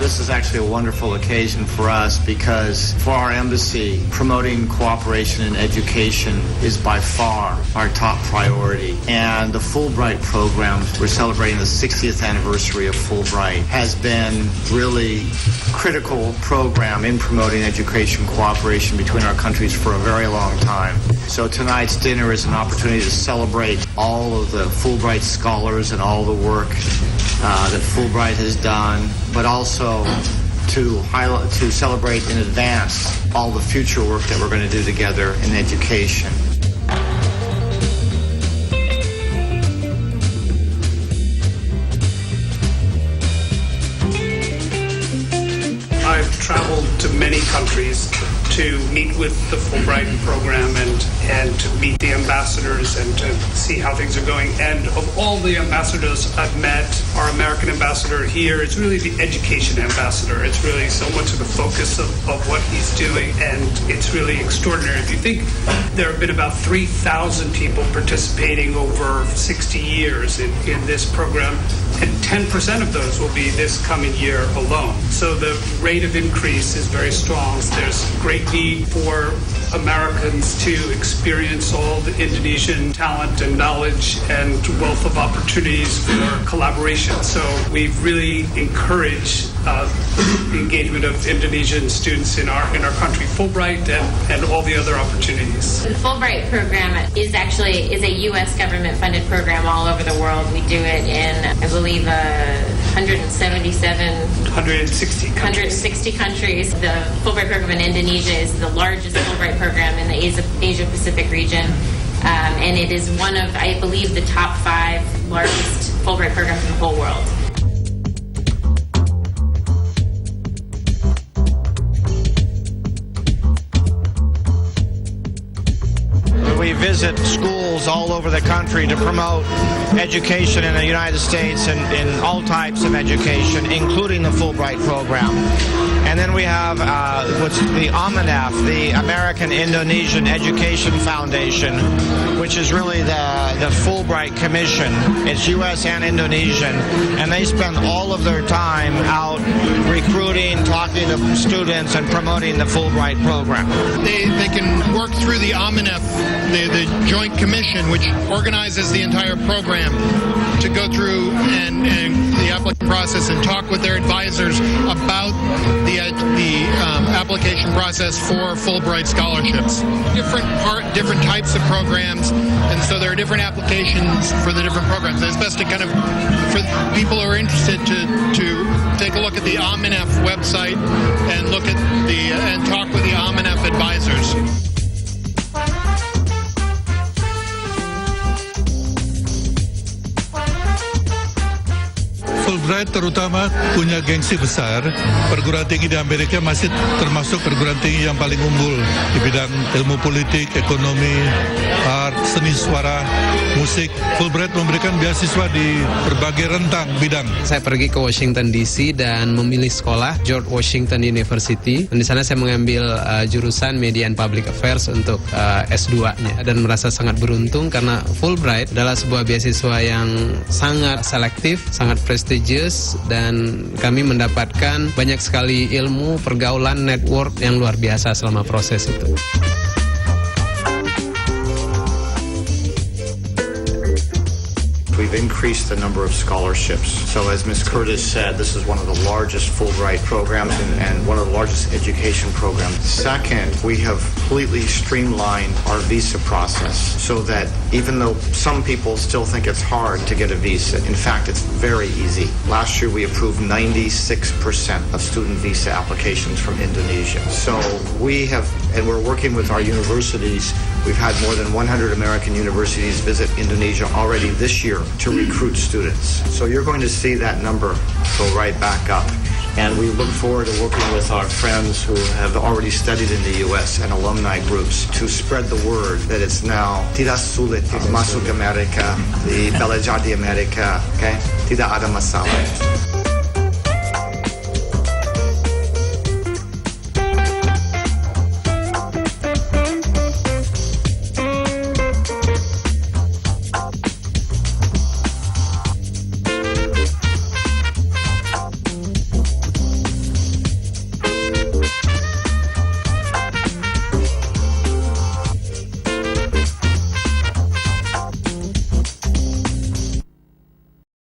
This is actually a wonderful occasion for us because for our embassy, promoting cooperation in education is by far our top priority. And the Fulbright program, we're celebrating the 60th anniversary of Fulbright, has been really critical program in promoting education cooperation between our countries for a very long time. So tonight's dinner is an opportunity to celebrate all of the Fulbright scholars and all the work that Fulbright has done, but also to celebrate in advance all the future work that we're going to do together in education. I've traveled to many countries to meet with the Fulbright program and to meet the ambassadors and to see how things are going. And of all the ambassadors I've met, our American ambassador here is really the education ambassador. It's really so much of the focus of what he's doing, and it's really extraordinary. If you think there have been about 3,000 people participating over 60 years in this program, and 10% of those will be this coming year alone. So the rate of increase is very strong. There's great need for Americans to experience all the Indonesian talent and knowledge and wealth of opportunities for collaboration. So we've really encouraged the engagement of Indonesian students in our country, Fulbright and all the other opportunities. The Fulbright program is a U.S. government-funded program all over the world. We do it in, I believe, 160 countries. The Fulbright program in Indonesia is the largest Fulbright program in the Asia-Pacific region. And it is one of, I believe, the top 5 largest Fulbright programs in the whole world. We visit schools all over the country to promote education in the United States and in all types of education, including the Fulbright program. And then we have what's the AMINEF, the American Indonesian Education Foundation, which is really the Fulbright Commission. It's U.S. and Indonesian, and they spend all of their time out recruiting, talking to students, and promoting the Fulbright program. They can work through the AMINEF, the Joint Commission, which organizes the entire program, to go through and the application process and talk with their advisors about the application process for Fulbright scholarships. Different types of programs, and so there are different applications for the different programs. And it's best to for people who are interested to take a look at the AMINEF website and look at and talk with the AMINEF advisors. Fulbright terutama punya gengsi besar. Perguruan tinggi di Amerika masih termasuk perguruan tinggi yang paling unggul di bidang ilmu politik, ekonomi, art, seni suara, musik. Fulbright memberikan beasiswa di berbagai rentang bidang. Saya pergi ke Washington DC dan memilih sekolah George Washington University. Dan di sana saya mengambil jurusan Media and Public Affairs untuk S2-nya, dan merasa sangat beruntung karena Fulbright adalah sebuah beasiswa yang sangat selektif, sangat prestisius, dan kami mendapatkan banyak sekali ilmu, pergaulan, network yang luar biasa selama proses itu. We've increased the number of scholarships. So as Ms. Curtis said, this is one of the largest Fulbright programs and one of the largest education programs. Second, we have completely streamlined our visa process so that even though some people still think it's hard to get a visa, in fact, it's very easy. Last year, we approved 96% of student visa applications from Indonesia. So we have, and we're working with our universities. We've had more than 100 American universities visit Indonesia already this year to recruit students. So you're going to see that number go right back up. And we look forward to working with our friends who have already studied in the U.S. and alumni groups to spread the word that it's now tidak sulit masuk Amerika, di belajar di Amerika, okay? Tidak ada masalah.